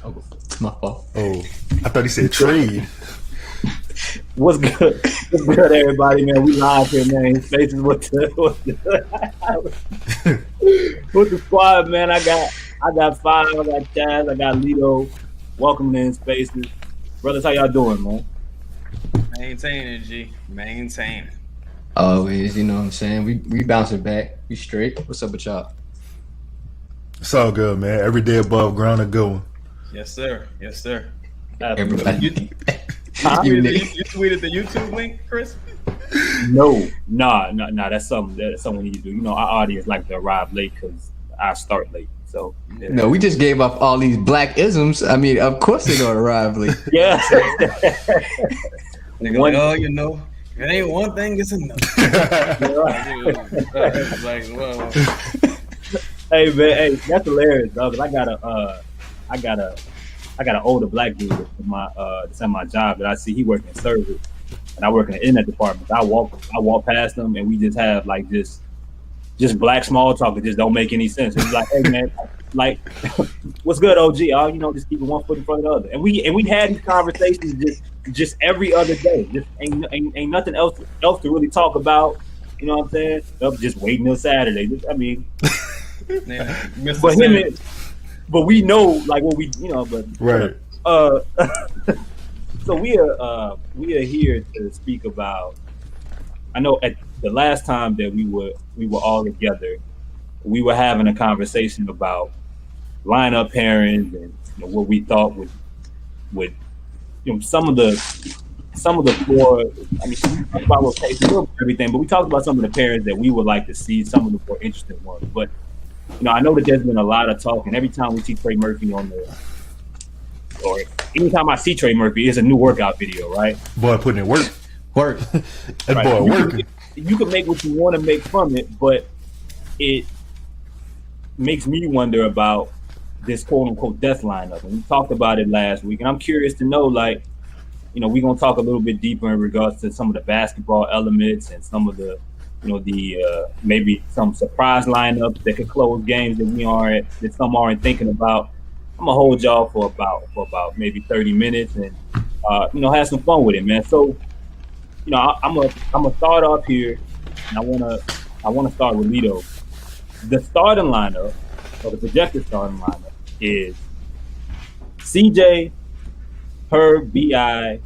Oh, my fault. Oh, I thought he said trade. What's good? What's good, everybody, man? We live here, man. Spaces with the squad, man. I got five. I got Chaz. I got Lito. Welcome in Spaces, brothers. How y'all doing, man? Maintaining, G. Maintaining. Always, you know what I'm saying? We bouncing back. We straight. What's up with y'all? It's all good, man. Every day above ground and going. Yes, sir. Yes, sir. Everybody. You tweeted the YouTube link, Chris? No. Nah. That's something we need to do. You know, our audience like to arrive late because I start late. So yeah. No, we just gave up all these black isms. I mean, of course they're gonna arrive late. Yeah. They go, like, oh, you know, it ain't one thing, it's enough. Like, whoa. Hey man, hey, that's hilarious, dog. I got an older black dude at my job that I see. He working in service, and I work in the internet department. I walk past him, and we just have like just black small talk that just don't make any sense. It's like, hey man, like, what's good, OG? Oh, you know, just keeping one foot in front of the other. And we had these conversations just every other day. Just ain't nothing else to really talk about. You know what I'm saying? Just waiting till Saturday. I mean, yeah, but we know like what we, you know, but right. So we are here to speak about. I know at the last time that we were all together, we were having a conversation about lineup pairings and, you know, what we thought would you know some of the more. I mean, we talked about rotation, everything, but we talked about some of the pairings that we would like to see, some of the more interesting ones. But you know, I know that there's been a lot of talk, and every time we see Trey Murphy or anytime I see Trey Murphy, it's a new workout video, right? Boy, putting in work. That right. boy working. You can make what you want to make from it, but it makes me wonder about this quote unquote death lineup. And we talked about it last week, and I'm curious to know, like, you know, we're gonna talk a little bit deeper in regards to some of the basketball elements and some of the, you know, the maybe some surprise lineups that could close games that some aren't thinking about. I'm gonna hold y'all for about maybe 30 minutes and you know, have some fun with it, man. So, you know, I'm gonna start off here, and I wanna start with Lito. The starting lineup, or the projected starting lineup, is CJ, Herb, Bi,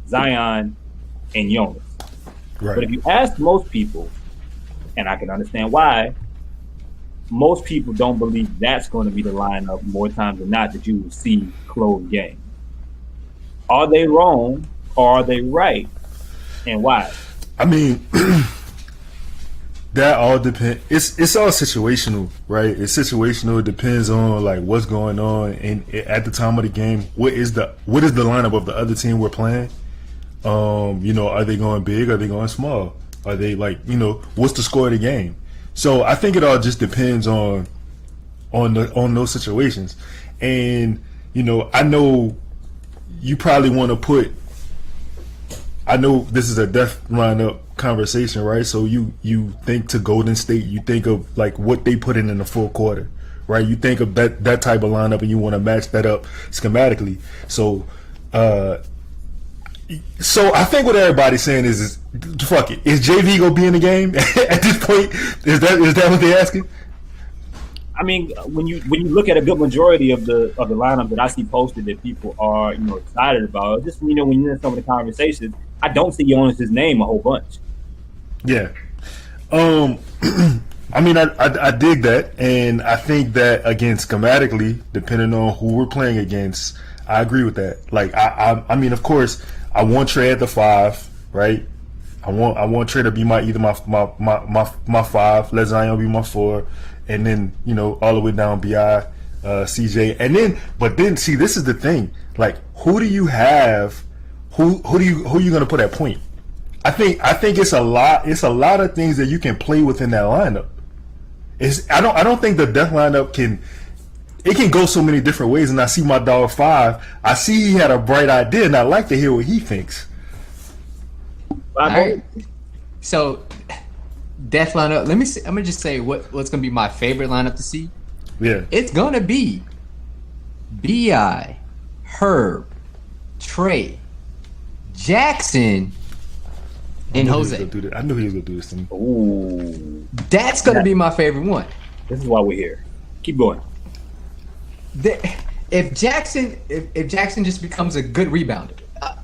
Zion, and Jonas. Right. But if you ask most people, and I can understand why, most people don't believe that's going to be the lineup more times than not that you will see closed games. Are they wrong or are they right, and why? I mean, that all depends. It's all situational, right? It's situational. It depends on like what's going on and at the time of the game. What is the lineup of the other team we're playing? You know, are they going big? Are they going small? Are they like, you know, what's the score of the game? So I think it all just depends on those situations. And, you know, I know you probably want to put, I know this is a death lineup conversation, right? So you think to Golden State, you think of like what they put in the full quarter, right? You think of that type of lineup and you want to match that up schematically. So I think what everybody's saying is fuck it. Is JV gonna be in the game at this point? Is that what they're asking? I mean, when you look at a good majority of the lineup that I see posted that people are, you know, excited about, just, you know, when you're in some of the conversations, I don't see Jonas's name a whole bunch. Yeah. I mean, I dig that, and I think that again, schematically, depending on who we're playing against, I agree with that. Like, I mean, of course, I want Trey at the 5, right? I want Trey to be either my 5, let Zion be my 4, and then, you know, all the way down Bi, CJ, and then see, this is the thing. Like, who do you have? Who are you gonna put at point? I think it's a lot of things that you can play within that lineup. I don't think the death lineup can go so many different ways. And I see my dog 5. I see he had a bright idea, and I like to hear what he thinks. All right. So, death lineup. Let me see. I'm gonna just say what's gonna be my favorite lineup to see. Yeah, it's gonna be Bi, Herb, Trey, Jackson, and Jose. I knew he was gonna do this to me. Ooh, That's gonna be my favorite one. this is why we're here. Keep going. If Jackson just becomes a good rebounder,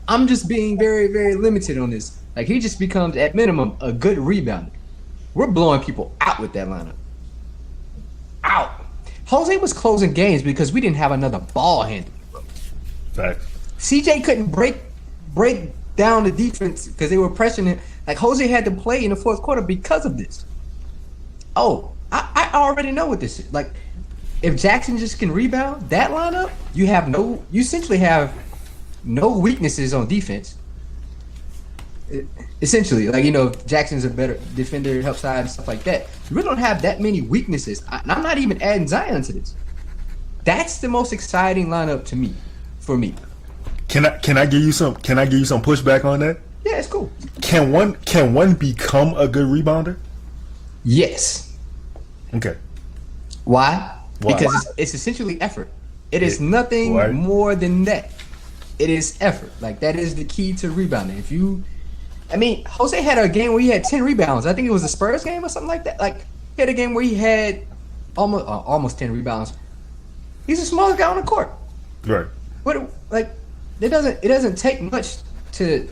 I'm just being very, very limited on this. Like, he just becomes at minimum a good rebounder. We're blowing people out with that lineup. Out. Jose was closing games because we didn't have another ball handler. Facts. CJ couldn't break down the defense because they were pressuring him. Like, Jose had to play in the fourth quarter because of this. Oh, I already know what this is. Like, if Jackson just can rebound that lineup, you essentially have no weaknesses on defense. Essentially, like, Jackson's a better defender, help side, and stuff like that. You really don't have that many weaknesses. And I'm not even adding Zion to this. That's the most exciting lineup to me, for me. Can I give you some pushback on that? Yeah, it's cool. Can one become a good rebounder? Yes. Okay. Why? Because it's essentially effort. It is nothing more than that. It is effort. Like, that is the key to rebounding. Jose had a game where he had 10 rebounds. I think it was the Spurs game or something like that. Like, he had a game where he had almost 10 rebounds. He's the smallest guy on the court. Right. It doesn't take much to,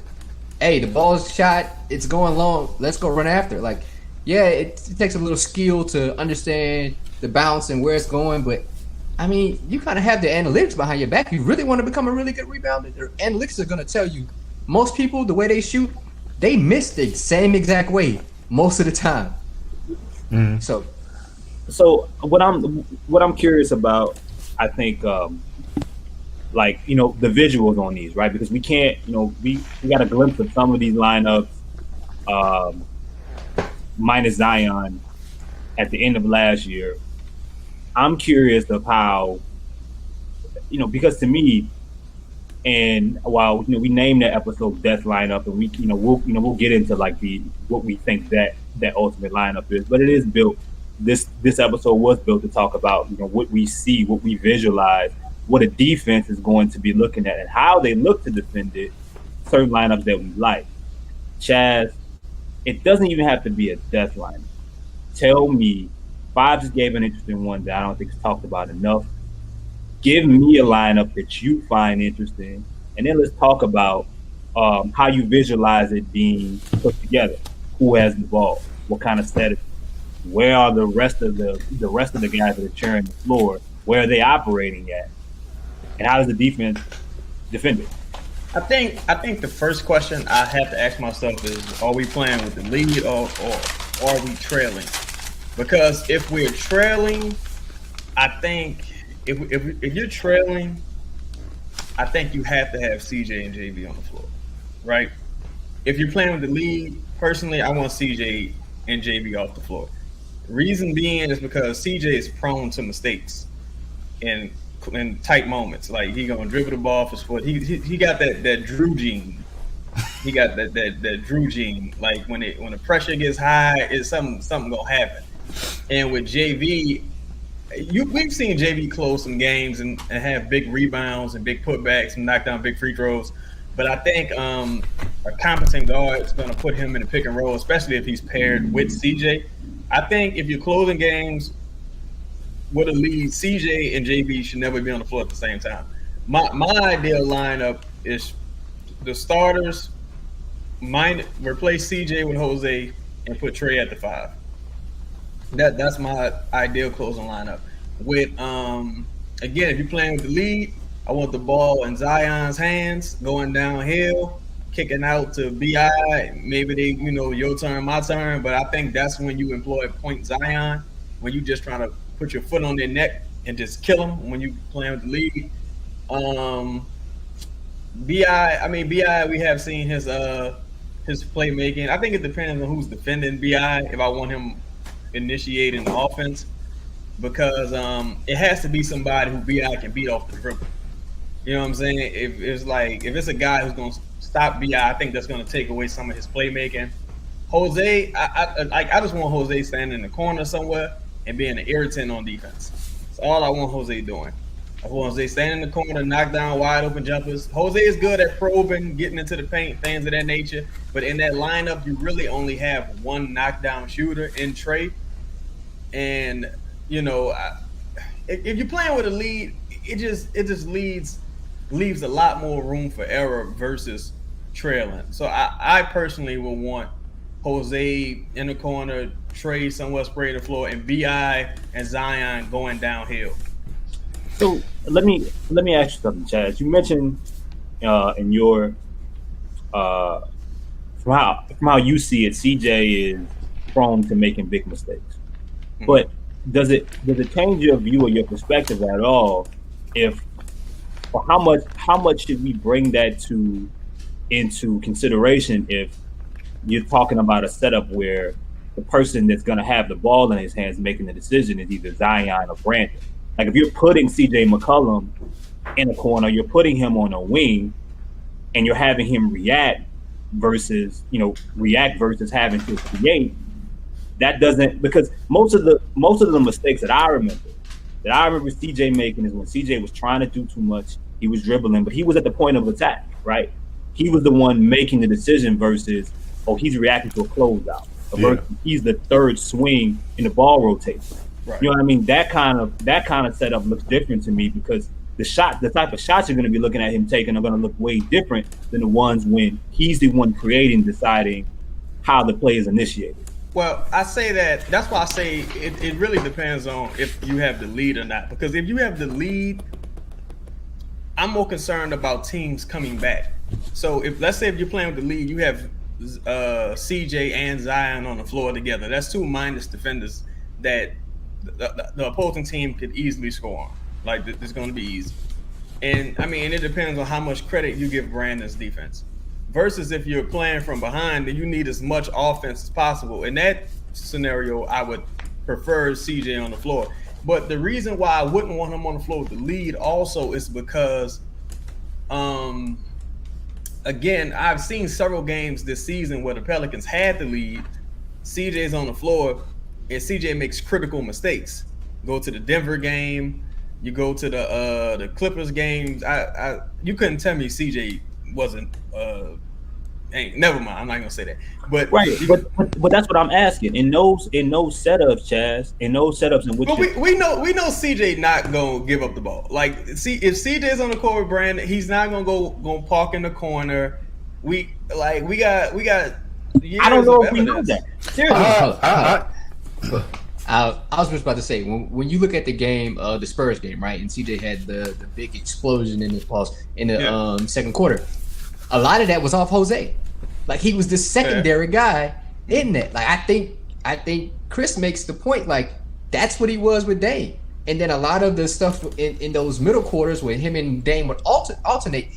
hey, the ball's shot, it's going long, let's go run after. Like, yeah, it takes a little skill to understand the bounce and where it's going, but you kind of have the analytics behind your back. You really want to become a really good rebounder. The analytics are going to tell you most people, the way they shoot, they miss the same exact way most of the time. Mm-hmm. So what I'm curious about, I think, the visuals on these, right? Because we can't, we got a glimpse of some of these lineups, minus Zion at the end of last year. I'm curious of how, because to me, and while we named that episode "Death Lineup," and we'll get into like what we think that ultimate lineup is, but it is built. This episode was built to talk about what we see, what we visualize, what a defense is going to be looking at, and how they look to defend it. Certain lineups that we like. Chaz, it doesn't even have to be a death lineup. Tell me. Bob just gave an interesting one that I don't think is talked about enough. Give me a lineup that you find interesting, and then let's talk about how you visualize it being put together. Who has the ball? What kind of status? Where are the rest of the guys that are sharing the floor? Where are they operating at? And how does the defense defend it? I think the first question I have to ask myself is: are we playing with the lead or are we trailing? Because if we're trailing, I think if you're trailing, I think you have to have CJ and JB on the floor, right? If you're playing with the lead, personally, I want CJ and JB off the floor. Reason being is because CJ is prone to mistakes in tight moments. Like, he gonna dribble the ball off his foot. He got that Drew gene. He got that Drew gene. Like, when the pressure gets high, it's something gonna happen. And with JV, we've seen JV close some games and have big rebounds and big putbacks and knock down big free throws. But I think a competent guard is going to put him in a pick and roll, especially if he's paired with CJ. I think if you're closing games with a lead, CJ and JB should never be on the floor at the same time. My ideal lineup is the starters replace CJ with Jose and put Trey at the 5. That's my ideal closing lineup. With again, if you're playing with the lead, I want the ball in Zion's hands, going downhill, kicking out to BI. Maybe they, your turn, my turn. But I think that's when you employ point Zion, when you just trying to put your foot on their neck and just kill them when you playing with the lead. BI, we have seen his playmaking. I think it depends on who's defending BI. If I want him initiating the offense, because it has to be somebody who BI can beat off the dribble. You know what I'm saying? If it's a guy who's going to stop BI, I think that's going to take away some of his playmaking. Jose, I just want Jose standing in the corner somewhere and being an irritant on defense. That's all I want Jose doing. Jose stand in the corner, knock down wide open jumpers. Jose is good at probing, getting into the paint, things of that nature. But in that lineup, you really only have one knockdown shooter in Trey. And if you're playing with a lead, it just leaves a lot more room for error versus trailing. So I personally would want Jose in the corner, Trey somewhat spraying the floor, and BI and Zion going downhill. So let me ask you something, Chaz. You mentioned in your from how you see it, CJ is prone to making big mistakes. Mm-hmm. But does it change your view or your perspective at all? How much should we bring that into consideration if you're talking about a setup where the person that's going to have the ball in his hands making the decision is either Zion or Brandon? Like if you're putting CJ McCollum in a corner, you're putting him on a wing, and you're having him react versus having to create. That doesn't, because most of the mistakes that I remember CJ making is when CJ was trying to do too much. He was dribbling, but he was at the point of attack, right? He was the one making the decision versus he's reacting to a closeout. Yeah. He's the third swing in the ball rotation. Right. You know what I mean? That kind of setup looks different to me because the type of shots you're going to be looking at him taking are going to look way different than the ones when he's the one creating, deciding how the play is initiated. Well, I say that's why I say it really depends on if you have the lead or not. Because if you have the lead, I'm more concerned about teams coming back. So let's say if you're playing with the lead, you have CJ and Zion on the floor together. That's two mindless defenders that the opposing team could easily score on. Like, it's going to be easy. And, I mean, it depends on how much credit you give Brandon's defense. Versus if you're playing from behind, then you need as much offense as possible. In that scenario, I would prefer CJ on the floor. But the reason why I wouldn't want him on the floor with the lead also is because, again, I've seen several games this season where the Pelicans had the lead. CJ's on the floor, and CJ makes critical mistakes. Go to the Denver game, you go to the Clippers games. You couldn't tell me CJ wasn't. Never mind. I'm not gonna say that. But right, but that's what I'm asking. In those setups, Chaz, in those setups in which we know CJ not gonna give up the ball. Like, see, if CJ's on the court with Brandon, he's not gonna park in the corner. We got. I don't know if we know that. Seriously. I was just about to say, when you look at the game, the Spurs game, right, and CJ had the big explosion in the second quarter, a lot of that was off Jose. Like, he was the secondary guy in that. Like, I think Chris makes the point, like, that's what he was with Dame. And then a lot of the stuff in those middle quarters where him and Dame would alternate,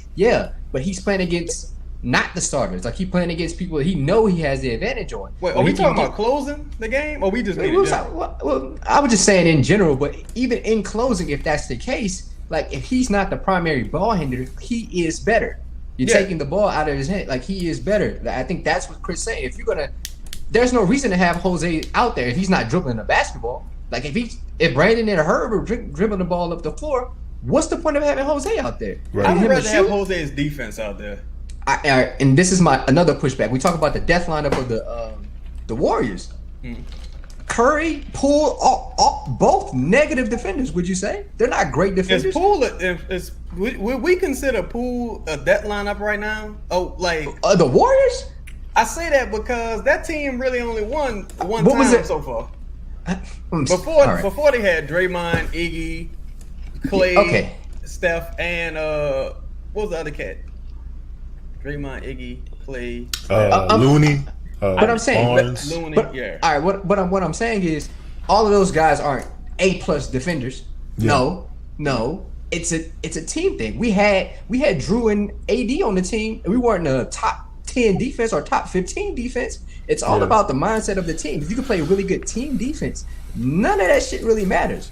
but he's playing against not the starters. Like, he's playing against people that he has the advantage on. Wait, are we talking about closing the game, or we just well, I was just saying in general, but even in closing, if that's the case, like, if he's not the primary ball handler, he is better. You're taking the ball out of his hand. Like, he is better. I think that's what Chris is saying. There's no reason to have Jose out there if he's not dribbling the basketball. Like, if Brandon and Herb are dribbling the ball up the floor, what's the point of having Jose out there? Right. I would rather have Jose's defense out there. And this is another pushback. We talk about the death lineup of the Warriors. Curry, Poole, both negative defenders. Would you say they're not great defenders? Would we consider Poole that lineup right now? The Warriors? I say that because that team really only won one time so far. Before they had Draymond, Iggy, Clay, Steph, and what was the other cat? Draymond, Iggy, Clay, Looney. But I'm saying, Looney, all right. What I'm saying is, all of those guys aren't A+ defenders. Yeah. No, it's a team thing. We had Drew and AD on the team, and we weren't a top 10 defense or top 15 defense. It's all about the mindset of the team. If you can play really good team defense, none of that shit really matters.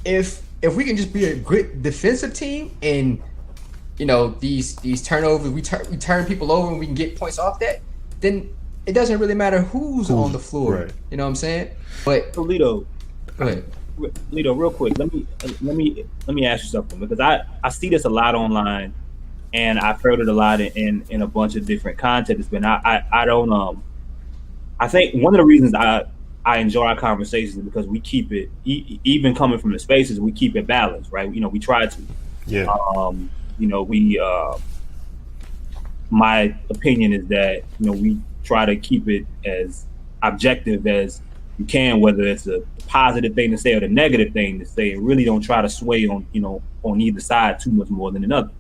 If we can just be a good defensive team and these turnovers, we turn people over and we can get points off that, then it doesn't really matter who's on the floor. Right. You know what I'm saying? But Toledo, go ahead. Lito, real quick, let me ask you something, because I see this a lot online, and I've heard it a lot in a bunch of different content. But I don't I think one of the reasons I enjoy our conversations is because we keep it, even coming from the spaces, we keep it balanced, right? We try to. Yeah. We my opinion is that we try to keep it as objective as you can, whether it's a positive thing to say or the negative thing to say, and really don't try to sway on either side too much more than another.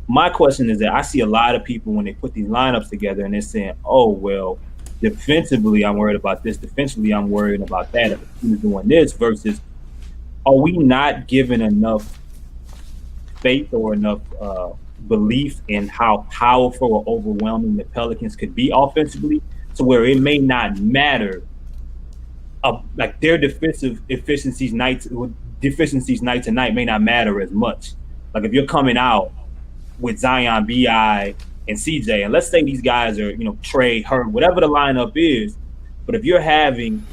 My question is that I see a lot of people when they put these lineups together and they're saying, oh, well, defensively I'm worried about this, defensively I'm worried about that, if the team is doing this, versus are we not given enough faith or enough belief in how powerful or overwhelming the Pelicans could be offensively, to where it may not matter, like their defensive deficiencies night to night may not matter as much. Like if you're coming out with Zion, BI, and CJ, and let's say these guys are Trey, Herb, whatever the lineup is, but if you're having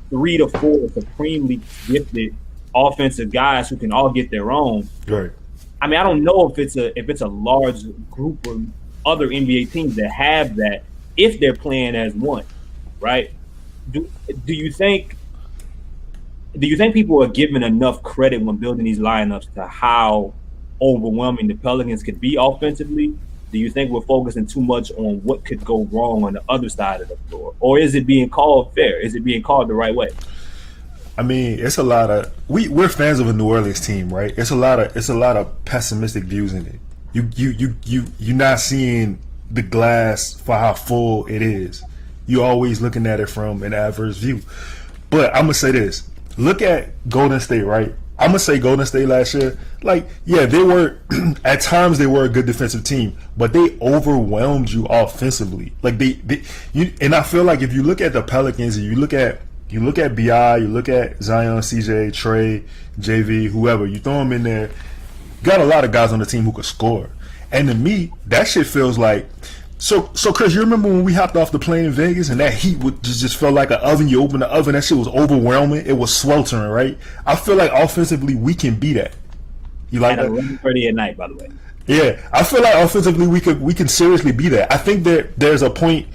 3 to 4 supremely gifted offensive guys who can all get their own, Right. I mean, I don't know if it's a large group of other NBA teams that have that if they're playing as one, right? Do you think people are given enough credit when building these lineups to how overwhelming the Pelicans could be offensively? Do you think we're focusing too much on what could go wrong on the other side of the floor, or is it being called fair? Is it being called the right way? I mean, it's a lot of we're fans of a New Orleans team, right? It's a lot of pessimistic views in it. You're not seeing the glass for how full it is. You're always looking at it from an adverse view. But I'm gonna say this: look at Golden State, right? I'm gonna say Golden State last year, like, yeah, they were at times they were a good defensive team, but they overwhelmed you offensively. Like and I feel like if you look at the Pelicans and you look at BI, you look at Zion, CJ, Trey, JV, whoever, you throw them in there, you got a lot of guys on the team who could score. And to me, that shit feels like so Chris, you remember when we hopped off the plane in Vegas and that heat would just felt like an oven? You open the oven, that shit was overwhelming. It was sweltering, right? I feel like offensively we can be that. You like at that? 11:30 at night, by the way. Yeah, I feel like offensively we can seriously be that. I think there's a point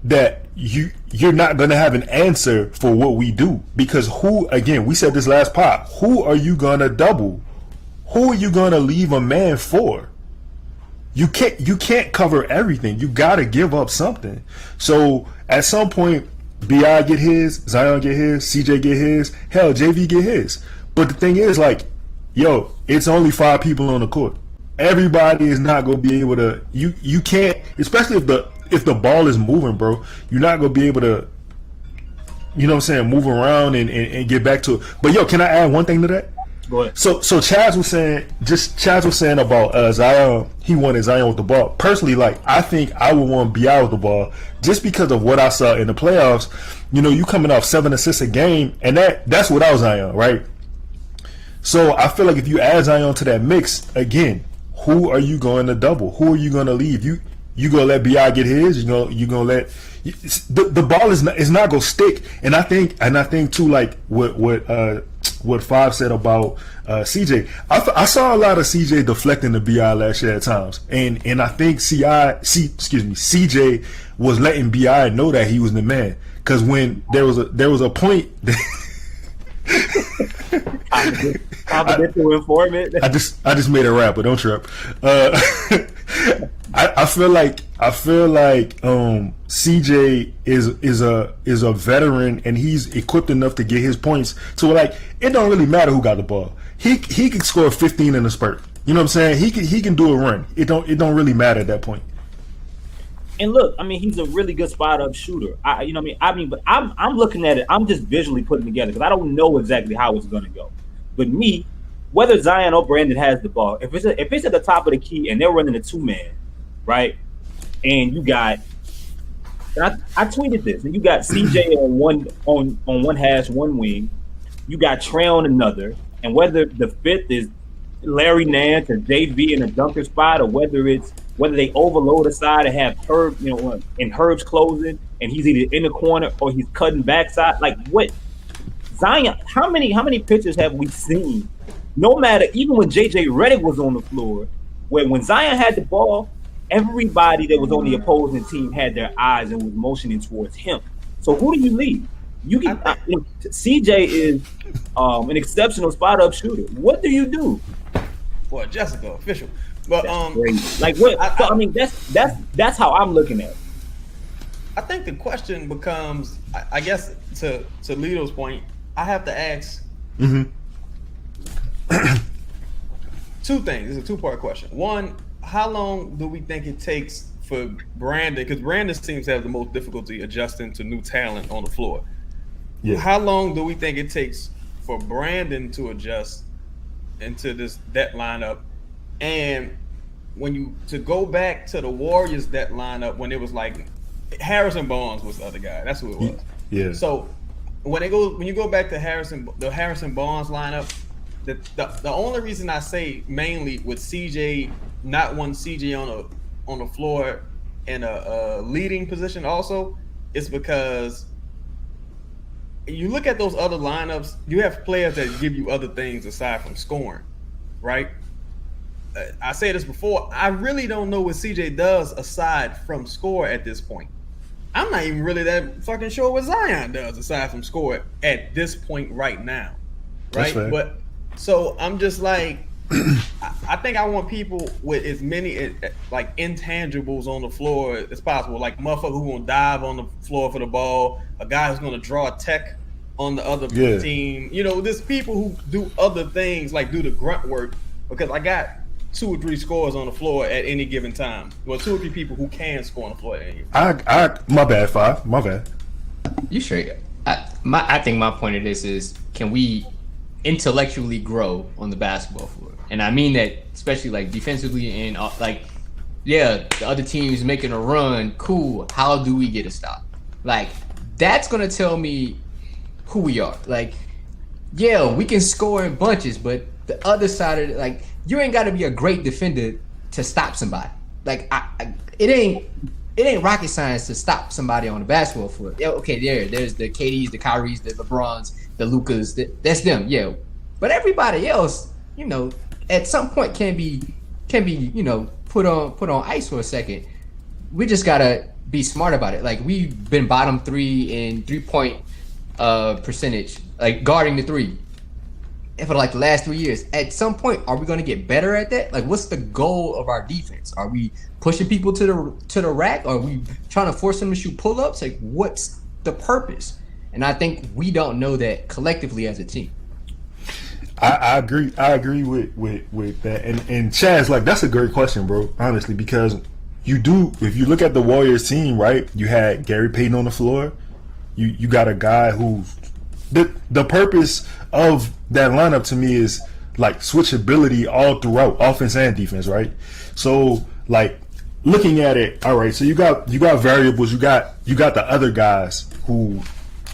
that you're not going to have an answer for what we do, because we said this last pop, who are you going to double? Who are you going to leave a man for? You can't cover everything. You got to give up something. So at some point, BI get his, Zion get his, CJ get his, hell, JV get his. But the thing is, like, yo, it's only 5 people on the court. Everybody is not going to be able to. You can't, especially if the ball is moving, bro. You're not going to be able to, move around and get back to it. But yo, can I add one thing to that? Go ahead. So Chaz was saying about Zion. He wanted Zion with the ball. Personally, like, I think I would want BI with the ball just because of what I saw in the playoffs. You coming off 7 assists a game, and that's without Zion, right? So I feel like if you add Zion to that mix again, who are you going to double? Who are you going to leave? You gonna let BI get his? You gonna let the ball is not gonna stick. And I think too, like what Five said about CJ. I saw a lot of CJ deflecting the BI last year at times, and I think CJ was letting BI know that he was the man, because when there was a point. Confidential informant. I just made a rap, but don't trip. I feel like CJ is a veteran, and he's equipped enough to get his points. So like, it don't really matter who got the ball. He can score 15 in a spurt. You know what I'm saying? He can do a run. It don't really matter at that point. And look, I mean, he's a really good spot up shooter. But I'm looking at it. I'm just visually putting it together because I don't know exactly how it's going to go. But me, whether Zion or Brandon has the ball, if it's at the top of the key and they're running a 2-man, right? And you got, and I tweeted this, and you got CJ on one hash, one wing, you got Trey on another, and whether the fifth is Larry Nance or JV in a dunker spot, or whether they overload a side and have Herb, and Herb's closing, and he's either in the corner or he's cutting backside. Like, what Zion, how many pictures have we seen? No matter, even when JJ Redick was on the floor, where when Zion had the ball, everybody that was on the opposing team had their eyes and was motioning towards him. So who do you leave? You can. CJ is an exceptional spot up shooter. What do you do? Well, Jessica, official. But like what? I mean, that's how I'm looking at it. I think the question becomes, I guess, to Lito's point, I have to ask two things. It's a two-part question. One, how long do we think it takes for Brandon? Because Brandon seems to have the most difficulty adjusting to new talent on the floor. Yeah. How long do we think it takes for Brandon to adjust into that lineup? And to go back to the Warriors that lineup when it was like Harrison Barnes was the other guy. That's who it was. Yeah. So when you go back to the Harrison Barnes lineup, the only reason I say mainly with CJ not one CJ on the floor in a leading position also is because you look at those other lineups, you have players that give you other things aside from scoring, right? I said this before, I really don't know what CJ does aside from score at this point. I'm not even really that fucking sure what Zion does aside from score at this point right now, right? But so I'm just like, I think I want people with as many like intangibles on the floor as possible, like motherfucker who gonna dive on the floor for the ball, a guy who's gonna draw a tech on the other team. You know, there's people who do other things, like do the grunt work, because I got 2 or 3 scorers on the floor at any given time. Well, 2 or 3 people who can score on the floor at any given time. My bad, Five. My bad. You sure? I think my point of this is, can we intellectually grow on the basketball floor? And I mean that especially like defensively and like, yeah, the other team's making a run. Cool. How do we get a stop? Like, that's going to tell me who we are. Like, yeah, we can score in bunches, but the other side of it, like, you ain't got to be a great defender to stop somebody. Like, it ain't rocket science to stop somebody on the basketball floor. Yeah, okay, there's the KDs, the Kyries, the LeBrons, the Lukas. That's them, yeah. But everybody else, you know, at some point can be, you know, put on ice for a second. We just gotta be smart about it. Like, we've been bottom 3 in 3-point percentage, like guarding the 3. And for like the last 3 years, at some point, are we going to get better at that? Like, what's the goal of our defense? Are we pushing people to the rack? Are we trying to force them to shoot pull-ups? Like, what's the purpose? And I think we don't know that collectively as a team. I agree. I agree with that. And Chaz, like, that's a great question, bro. Honestly, because if you look at the Warriors team, right? You had Gary Payton on the floor. You got a guy who the purpose of that lineup to me is like switchability all throughout, offense and defense, right? So like looking at it, all right, so you got variables, you got the other guys who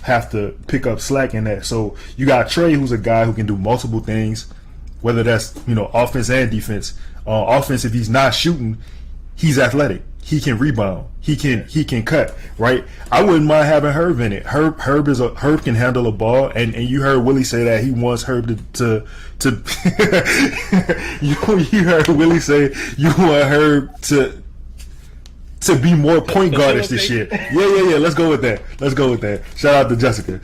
have to pick up slack in that. So you got Trey, who's a guy who can do multiple things, whether that's, you know, offense and defense. Offense, if he's not shooting, he's athletic. He can rebound. He can cut, right? I wouldn't mind having Herb in it. Herb can handle a ball, and you heard Willie say that he wants Herb to you heard Willie say you want Herb to be more point guardish this year. Yeah. Let's go with that. Shout out to Jessica.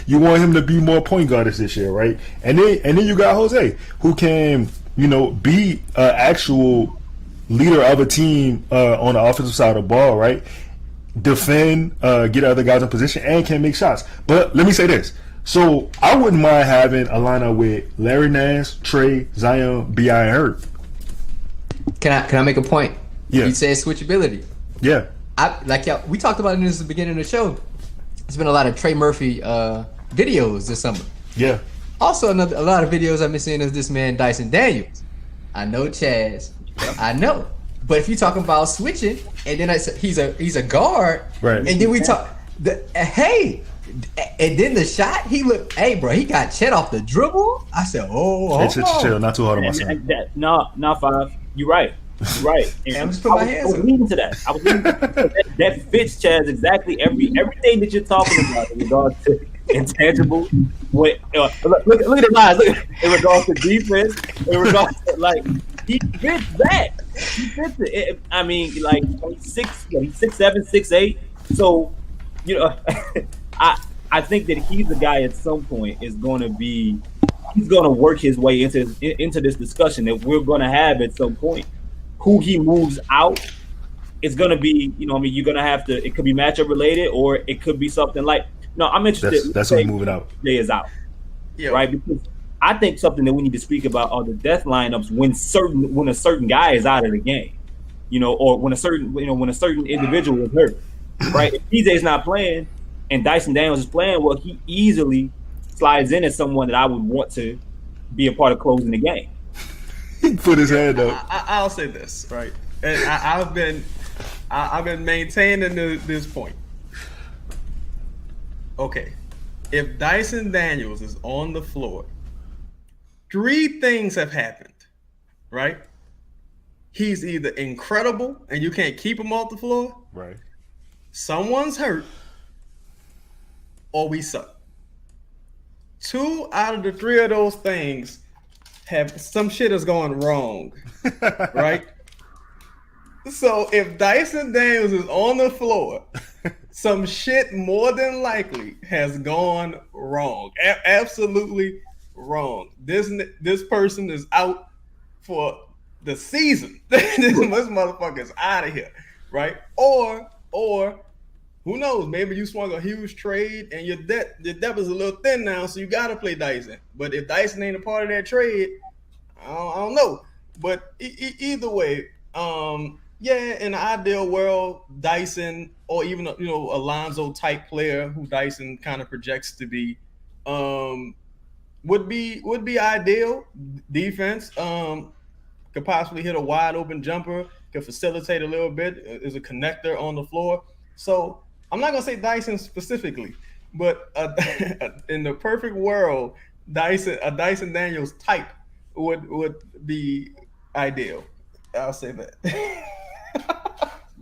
You want him to be more point guardish this year, right? And then you got Jose, who can, you know, be an actual leader of a team on the offensive side of the ball, right? Defend, get other guys in position, and can make shots. But let me say this. So I wouldn't mind having a lineup with Larry Nance, Trey, Zion, B.I., and Herb. Can I make a point? Yeah. You said switchability. Yeah. We talked about it in the beginning of the show. There's been a lot of Trey Murphy videos this summer. Yeah. Also, a lot of videos I've been seeing is this man Dyson Daniels. I know Chaz. I know. But if you're talking about switching, and then he's a guard, right? And then we talk, and then the shot, he got Chet off the dribble. I said, chill, not too hard on myself. No, Five. You're right. And I'm just putting my hands up. I was leading to that. That fits Chaz exactly everything that you're talking about in regards to intangible. What look at the lines. Look, in regards to defense, in regards to like he fits that. He fits it. I mean, like he's 6'7", 6'8". So, you know, I think that he's the guy at some point is going to be. He's going to work his way into this discussion that we're going to have at some point. Who he moves out is going to be, you know, I mean, you're going to have to. It could be matchup related, or it could be something like. No, I'm interested. That's who's moving out. Jay is out, Yeah. right? Because I think something that we need to speak about are the death lineups when a certain guy is out of the game, you know, or when a certain individual is hurt, right? If PJ's not playing and Dyson Daniels is playing, well, he easily slides in as someone that I would want to be a part of closing the game. He put his hand up. I'll say this, right? And I've been maintaining this point. Okay, if Dyson Daniels is on the floor, 3 things have happened, right? He's either incredible and you can't keep him off the floor, Right. someone's hurt, or we suck. 2 out of the 3 of those things have some shit is going wrong, right? So if Dyson Daniels is on the floor, some shit more than likely has gone wrong. Absolutely wrong. This person is out for the season. This motherfucker's out of here, right? Or who knows? Maybe you swung a huge trade and your depth is a little thin now, so you gotta play Dyson. But if Dyson ain't a part of that trade, I don't know. But either way, yeah, in the ideal world, Dyson or even Alonzo type player who Dyson kind of projects to be, would be ideal. Defense could possibly hit a wide open jumper, could facilitate a little bit, is a connector on the floor. So I'm not gonna say Dyson specifically, but in the perfect world, a Dyson Daniels type would be ideal. I'll say that.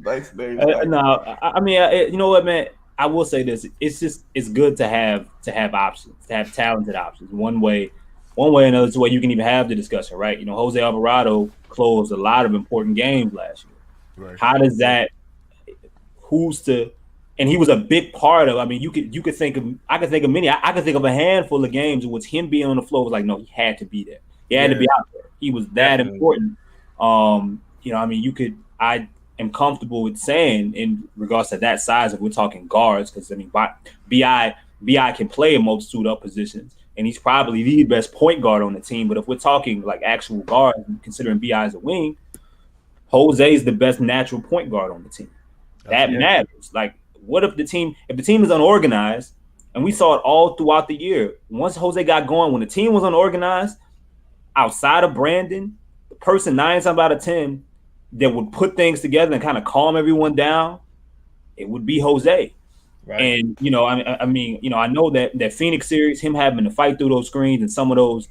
Dyson Daniels. No, I mean, you know what, man? I will say this: it's good to have options, to have talented options. One way, another way you can even have the discussion, right? You know, Jose Alvarado closed a lot of important games last year. Right. How does that? Who's to? And he was a big part of. I mean, you could think of. I could think of many. I could think of a handful of games in which him being on the floor was like, no, he had to be there. He had to be out there. He was that important. You know, I mean, I am comfortable with saying in regards to that size, if we're talking guards, because I mean, BI can play a multitude of positions, and he's probably the best point guard on the team. But if we're talking like actual guards, considering BI as a wing, Jose is the best natural point guard on the team. That matters. Like, what if the team is unorganized, and we saw it all throughout the year. Once Jose got going, when the team was unorganized, outside of Brandon, the person 9 times out of 10 that would put things together and kind of calm everyone down, it would be Jose. Right. And, you know, I mean, you know, I know that Phoenix series, him having to fight through those screens and some of those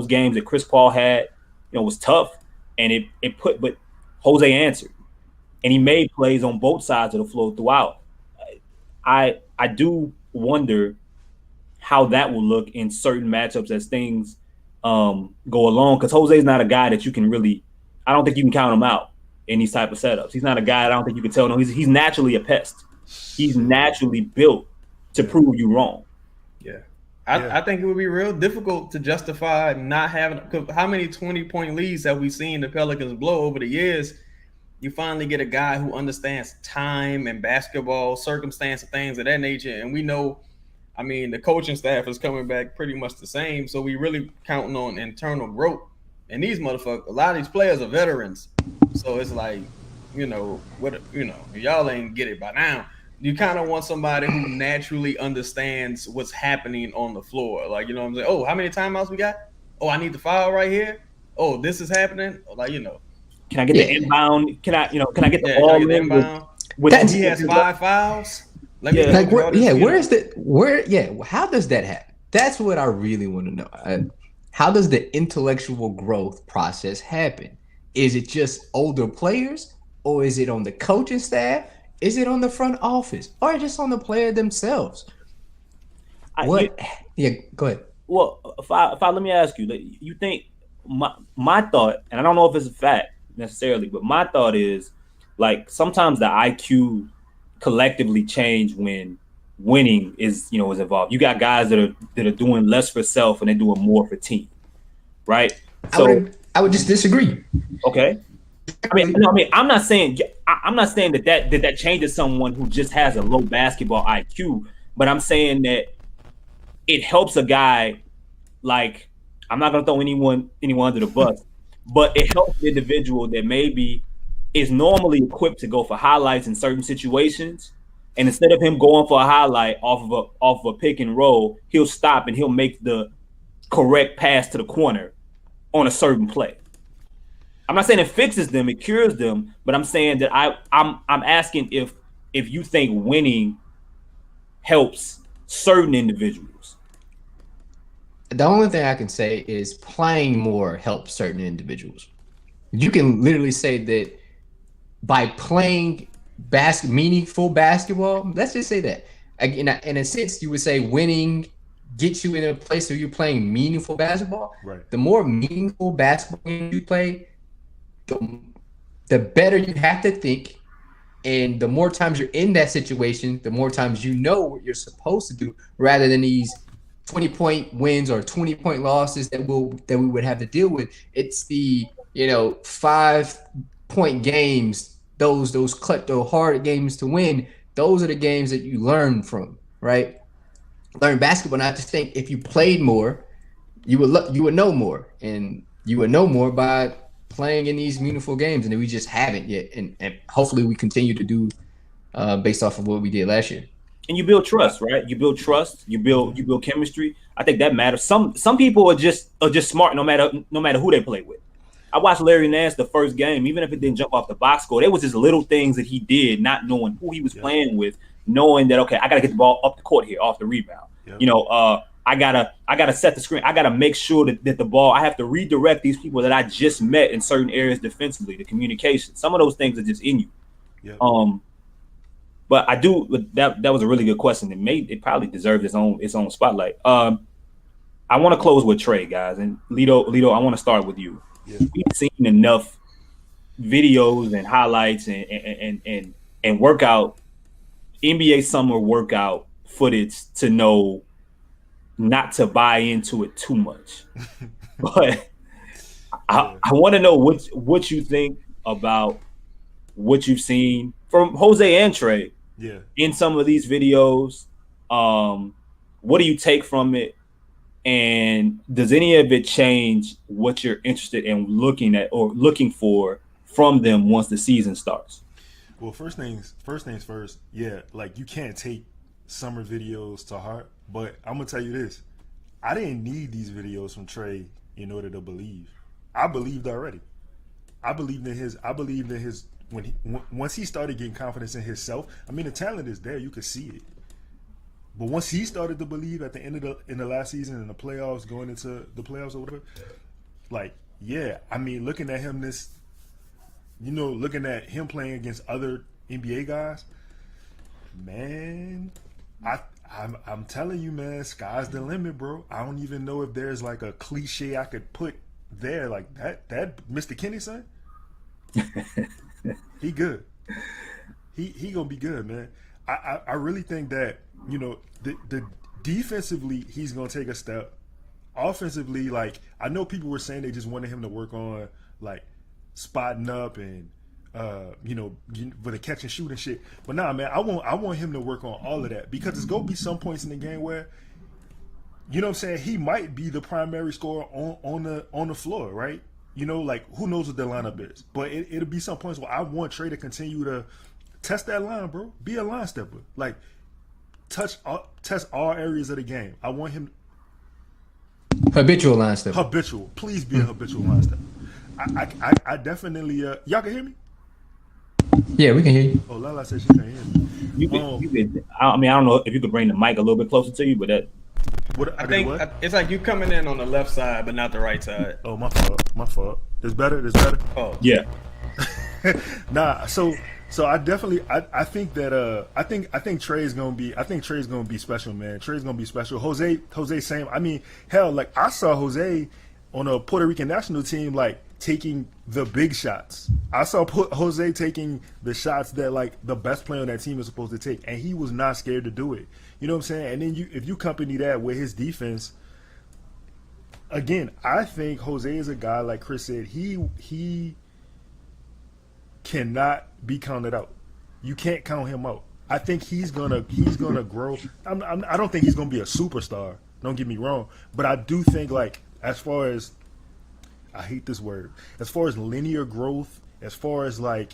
games that Chris Paul had, you know, was tough. And but Jose answered. And he made plays on both sides of the floor throughout. I do wonder how that will look in certain matchups as things go along, because Jose's not a guy that you can really – I don't think you can count him out in these type of setups. He's not a guy I don't think you can tell. No, he's naturally a pest. He's naturally built to prove you wrong. Yeah. I think it would be real difficult to justify not having – because how many 20-point leads have we seen the Pelicans blow over the years? You finally get a guy who understands time and basketball, circumstance, and things of that nature. And we know, I mean, the coaching staff is coming back pretty much the same. So we really counting on internal growth. And these motherfuckers, a lot of these players are veterans. So it's like, if y'all ain't get it by now, you kind of want somebody who naturally understands what's happening on the floor. Like, you know what I'm saying? Oh, how many timeouts we got? Oh, I need the foul right here. Oh, this is happening. Like, you know. Can I get the inbound? Can I get the ball in with he has 5 fouls? How does that happen? That's what I really want to know. How does the intellectual growth process happen? Is it just older players, or is it on the coaching staff? Is it on the front office, or just on the player themselves? What? Yeah, go ahead. Well, if I let me ask you, like, you think my thought, and I don't know if it's a fact necessarily, but my thought is like sometimes the IQ collectively change when winning is is involved. You got guys that are doing less for self and they're doing more for team, right? So I would just disagree. Okay. I'm not saying that changes someone who just has a low basketball IQ, but I'm saying that it helps a guy. Like, I'm not gonna throw anyone under the bus, but it helps the individual that maybe is normally equipped to go for highlights in certain situations, and instead of him going for a highlight off of a pick and roll, he'll stop and he'll make the correct pass to the corner on a certain play. I'm not saying it fixes them, it cures them, but I'm saying that I'm asking if you think winning helps certain individuals. The only thing I can say is playing more helps certain individuals. You can literally say that by playing meaningful basketball, let's just say that. In a sense, you would say winning gets you in a place where you're playing meaningful basketball. Right. The more meaningful basketball game you play, the better you have to think, and the more times you're in that situation, the more times you know what you're supposed to do, rather than these 20-point wins or 20-point losses that we would have to deal with. It's the 5-point games, those hard games to win. Those are the games that you learn from, right? Learn basketball. Not to think if you played more, you would know more, and you would know more by playing in these meaningful games, and we just haven't yet, and hopefully we continue to do based off of what we did last year. And you build trust, right? You build trust. You build chemistry. I think that matters. Some people are just smart, no matter who they play with. I watched Larry Nance the first game, even if it didn't jump off the box score. There was just little things that he did, not knowing who he was playing with, knowing that okay, I gotta get the ball up the court here, off the rebound. Yep. I gotta set the screen. I gotta make sure that the ball. I have to redirect these people that I just met in certain areas defensively. The communication. Some of those things are just in you. Yep. But I do. That was a really good question. It probably deserved its own spotlight. I want to close with Trey, guys, and Lito. I want to start with you. Yeah. We've seen enough videos and highlights and workout NBA summer workout footage to know not to buy into it too much. But I want to know what you think about what you've seen from Jose and Trey in some of these videos. What do you take from it? And does any of it change what you're interested in looking at or looking for from them once the season starts? Well, first things first. Yeah, like you can't take summer videos to heart, but I'm gonna tell you this: I didn't need these videos from Trey in order to believe. I believed already. I believed in his. Once he started getting confidence in himself. I mean, the talent is there; you could see it. But once he started to believe at the end of the last season in the playoffs, going into the playoffs or whatever, like I mean, looking at him looking at him playing against other NBA guys, man, I'm telling you, man, sky's the limit, bro. I don't even know if there's like a cliche I could put there like that Mr. Kenny son. He good. He gonna be good, man. I really think that the defensively he's gonna take a step. Offensively, like I know people were saying they just wanted him to work on like spotting up and with a catch and shoot and shit. But nah, man, I want him to work on all of that because there's gonna be some points in the game where I'm saying, he might be the primary scorer on the floor, right? Like who knows what the lineup is, but it'll be some points where I want Trey to continue to test that line, bro. Be a line stepper, like test all areas of the game. I want him habitual line stepper. Habitual, please be a habitual line stepper. I definitely y'all can hear me? Yeah, we can hear you. Oh, Lala said she can't hear me. You could. I mean, I don't know if you could bring the mic a little bit closer to you, but that. I think it's like you coming in on the left side, but not the right side. Oh, my fault. This better? Oh, yeah. Nah, so So I definitely I think that I think Trey's gonna be special, man. Trey's gonna be special. Jose same. I mean, hell, like I saw Jose on a Puerto Rican national team like taking the big shots. I saw Jose taking the shots that like the best player on that team is supposed to take, and he was not scared to do it. You know what I'm saying? And then if you accompany that with his defense, again, I think Jose is a guy like Chris said. He cannot be counted out. You can't count him out. I think he's gonna grow. I don't think he's gonna be a superstar. Don't get me wrong, but I do think like as far as I hate this word, as far as linear growth, as far as like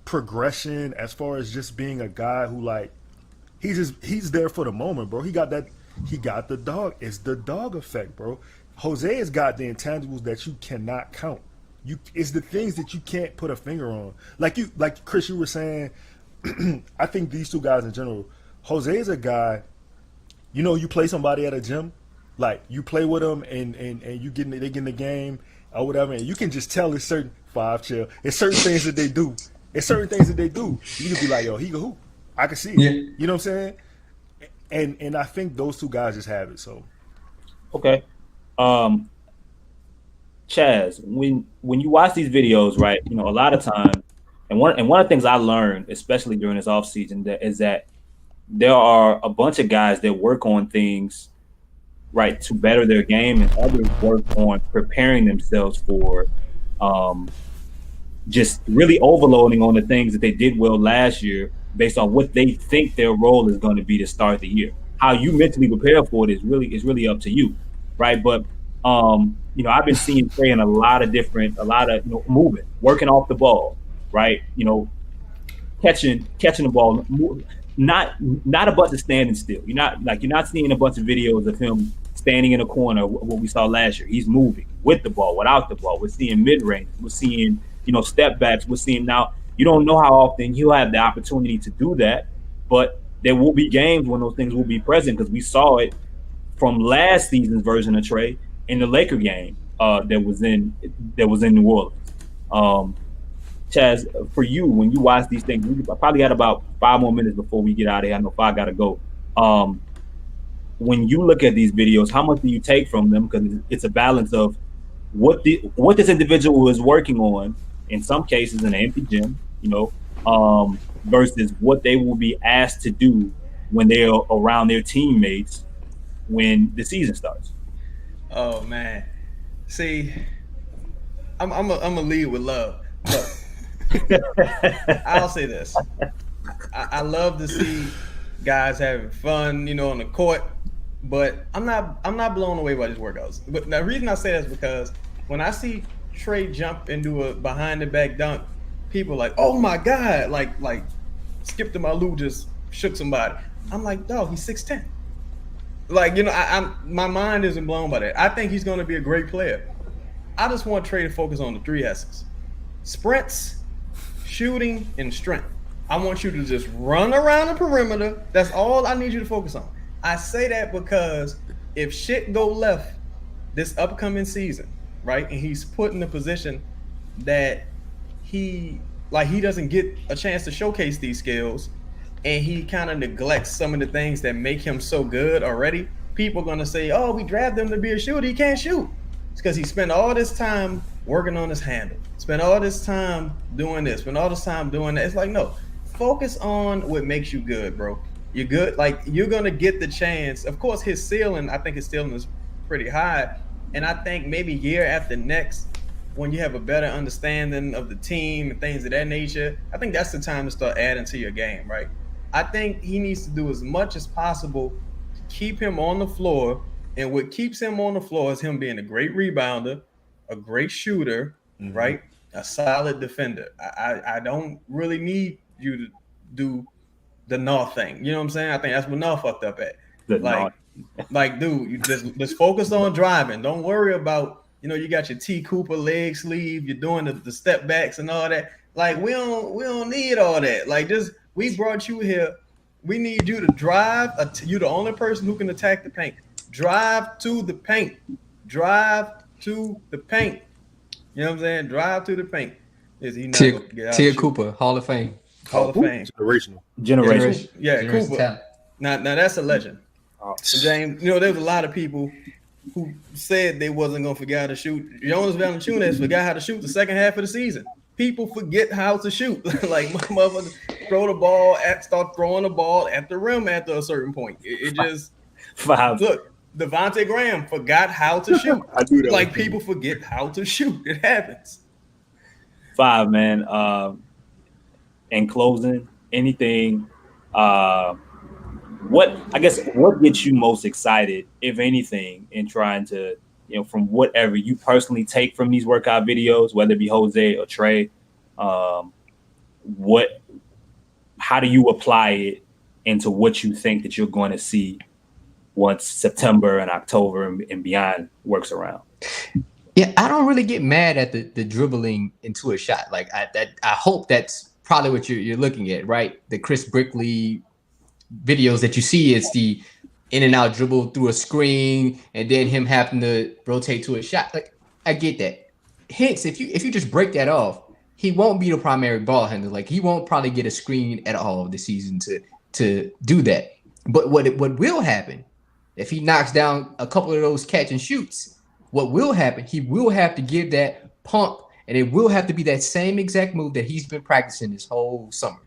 progression, as far as just being a guy who like he's there for the moment, bro. He got the dog. It's the dog effect, bro. Jose has got the intangibles that you cannot count. It's the things that you can't put a finger on. Like Chris, you were saying. I think these two guys in general. Jose is a guy. You know, you play somebody at a gym, like you play with them, and you they get in the game or whatever, and you can just tell it's certain chill. It's certain things that they do. It's certain things that they do. You can be like, yo, he can hoop. I can see it. Yeah. You know what I'm saying? And I think those two guys just have it. So Okay. Chaz, when you watch these videos, right, you know, a lot of times, and one of the things I learned, especially during this offseason, is that there are a bunch of guys that work on things, right, to better their game, and others work on preparing themselves for just really overloading on the things that they did well last year based on what they think their role is going to be to start the year. How you mentally prepare for it is really up to you, right? But you know, I've been seeing Trey in a lot of movement, working off the ball, right? You know, catching the ball, not a bunch of standing still. You're not seeing a bunch of videos of him standing in a corner. What we saw last year, he's moving with the ball, without the ball. We're seeing mid range. We're seeing step backs. We're seeing now. You don't know how often he'll have the opportunity to do that, but there will be games when those things will be present because we saw it from last season's version of Trey in the Laker game that was in New Orleans. Chaz, for you, when you watch these things, we probably got about 5 more minutes before we get out of here. I know 5 got to go. When you look at these videos, how much do you take from them? Because it's a balance of what this individual is working on, in some cases in an empty gym, versus what they will be asked to do when they're around their teammates when the season starts. Oh man, see, I'm a lead with love. Look, I'll say this: I love to see guys having fun, on the court, but I'm not blown away by these workouts. But the reason I say that is because when I see Trey jump into a behind the back dunk, people are like, oh my god, like Skip to my Lou just shook somebody. I'm like, dog, he's 6'10". Like, my mind isn't blown by that. I think he's going to be a great player. I just want Trey to focus on the 3 S's: sprints, shooting, and strength. I want you to just run around the perimeter. That's all I need you to focus on. I say that because if shit go left this upcoming season, right, and he's put in a position that he doesn't get a chance to showcase these skills, and he kind of neglects some of the things that make him so good already, people are going to say, oh, we drafted him to be a shooter. He can't shoot. It's because he spent all this time working on his handle, spent all this time doing this, spent all this time doing that. It's like, no, focus on what makes you good, bro. You're good. Like, you're going to get the chance. Of course, his ceiling is pretty high. And I think maybe year after next, when you have a better understanding of the team and things of that nature, I think that's the time to start adding to your game, right? I think he needs to do as much as possible to keep him on the floor. And what keeps him on the floor is him being a great rebounder, a great shooter, right? A solid defender. I don't really need you to do the North thing. You know what I'm saying? I think that's what North fucked up at. Dude, you just focus on driving. Don't worry about, you got your T. Cooper leg sleeve. You're doing the step backs and all that. Like, we don't need all that. Like, we brought you here. We need you to drive. You're the only person who can attack the paint. Drive to the paint. Drive to the paint. You know what I'm saying? Drive to the paint. Is he not Tia Cooper, Hall of Fame. Hall of Fame. Generational. Generation. Yeah, Generation Cooper. talent. Now that's a legend. James, there was a lot of people who said they wasn't gonna forget how to shoot. Jonas Valanciunas forgot how to shoot the second half of the season. People forget how to shoot. Like my motherfucker start throwing the ball at the rim after a certain point. It just 5. look. Devontae Graham forgot how to shoot. I do that. Like people forget how to shoot. It happens. 5, man. In closing, anything, what gets you most excited, if anything, in trying to, from whatever you personally take from these workout videos, whether it be Jose or Trey, how do you apply it into what you think that you're going to see once September and October and beyond works around? Yeah, I don't really get mad at the dribbling into a shot. Like I hope that's probably what you're looking at, right? The Chris Brickley videos that you see, it's the in and out dribble through a screen and then him having to rotate to a shot. Like I get that. Hence, if you just break that off, he won't be the primary ball handler. Like he won't probably get a screen at all this season to do that. But what will happen if he knocks down a couple of those catch and shoots? What will happen? He will have to give that pump, and it will have to be that same exact move that he's been practicing this whole summer.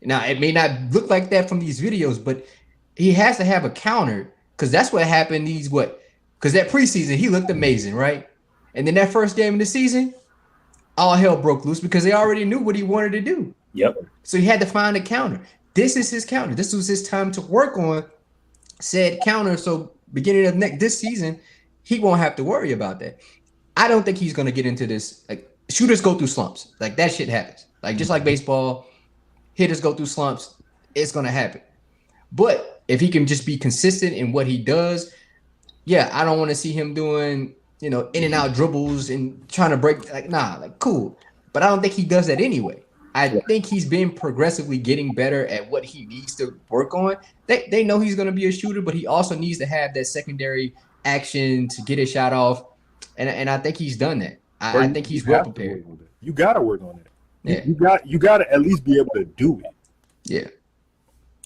Now, it may not look like that from these videos, but he has to have a counter because that's what happened. Because that preseason, he looked amazing, right? And then that first game of the season, all hell broke loose because they already knew what he wanted to do. Yep. So he had to find a counter. This is his counter. This was his time to work on said counter. So beginning of this season, he won't have to worry about that. I don't think he's going to get into this. Like shooters go through slumps. Like that shit happens. Like just like baseball, hitters go through slumps. It's going to happen. But if he can just be consistent in what he does, yeah, I don't want to see him doing, in and out dribbles and trying to break. Cool. But I don't think he does that anyway. I think he's been progressively getting better at what he needs to work on. They know he's going to be a shooter, but he also needs to have that secondary action to get a shot off. And I think he's done that. I think he's well prepared. You got to work on it. Yeah. You got to at least be able to do it. Yeah.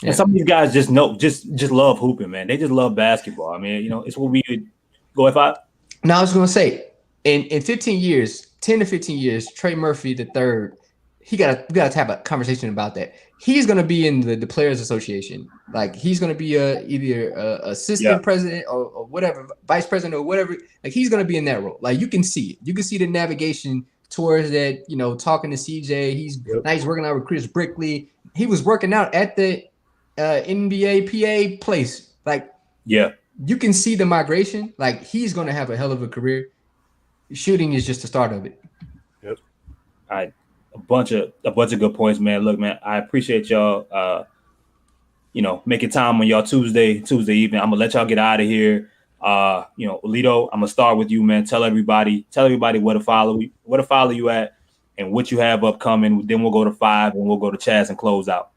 And some of these guys just love hooping, man. They just love basketball. I mean, it's what we would go F5. Now I was going to say, in 15 years, 10 to 15 years, Trey Murphy III, we got to have a conversation about that. He's going to be in the Players Association. Like he's going to be either assistant president or whatever, vice president or whatever. Like he's going to be in that role. Like you can see it. You can see the navigation towards that, talking to CJ. He's working out with Chris Brickley. He was working out at the NBA PA place. Like, yeah, you can see the migration. Like he's going to have a hell of a career. Shooting is just the start of it. Yep. All right. A bunch of good points, man. Look, man, I appreciate y'all making time on y'all Tuesday evening. I'm gonna let y'all get out of here. Alito, I'm gonna start with you, man. Tell everybody where to follow you at and what you have upcoming. Then we'll go to 5 and we'll go to Chaz and close out.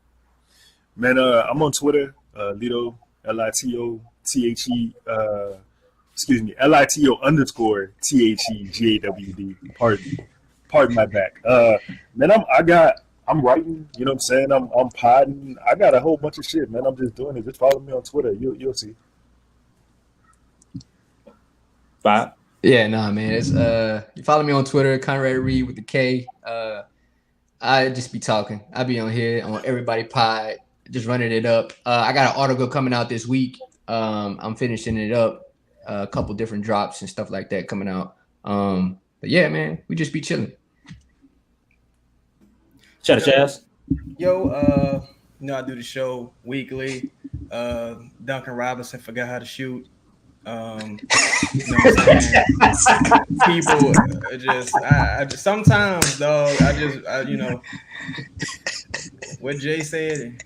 Man, I'm on Twitter, Lito, LITO _THEGAWD. Pardon my back. Man, I'm writing, you know what I'm saying? I'm podding. I got a whole bunch of shit, man. I'm just doing it. Just follow me on Twitter. You'll see. 5. Yeah, man. It's you follow me on Twitter, Conrad Reed with the K. I just be talking. I be on here on Everybody Pod, just running it up. I got an article coming out this week. I'm finishing it up. A couple different drops and stuff like that coming out. But yeah, man, we just be chilling. Shout out, Chaz. Yo, I do the show weekly. Duncan Robinson forgot how to shoot. People just sometimes, dog. What Jay said.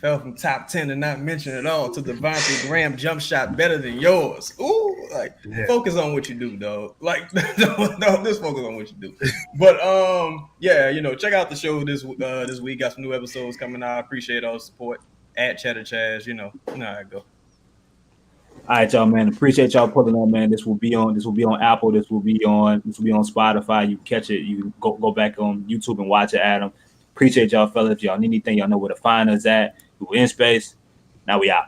Fell from top 10 to not mention it all to Devontae Graham jump shot better than yours. Ooh, focus on what you do, dog. Like, no, just focus on what you do. But check out the show this week. Got some new episodes coming out. I appreciate all the support at Cheddar Chaz. You know how I go. All right, y'all, man. Appreciate y'all putting on, man. This will be on Apple. This will be on Spotify. You can catch it. You can go back on YouTube and watch it, Adam. Appreciate y'all, fellas. If y'all need anything, y'all know where to find us at. We were in space. Now we out.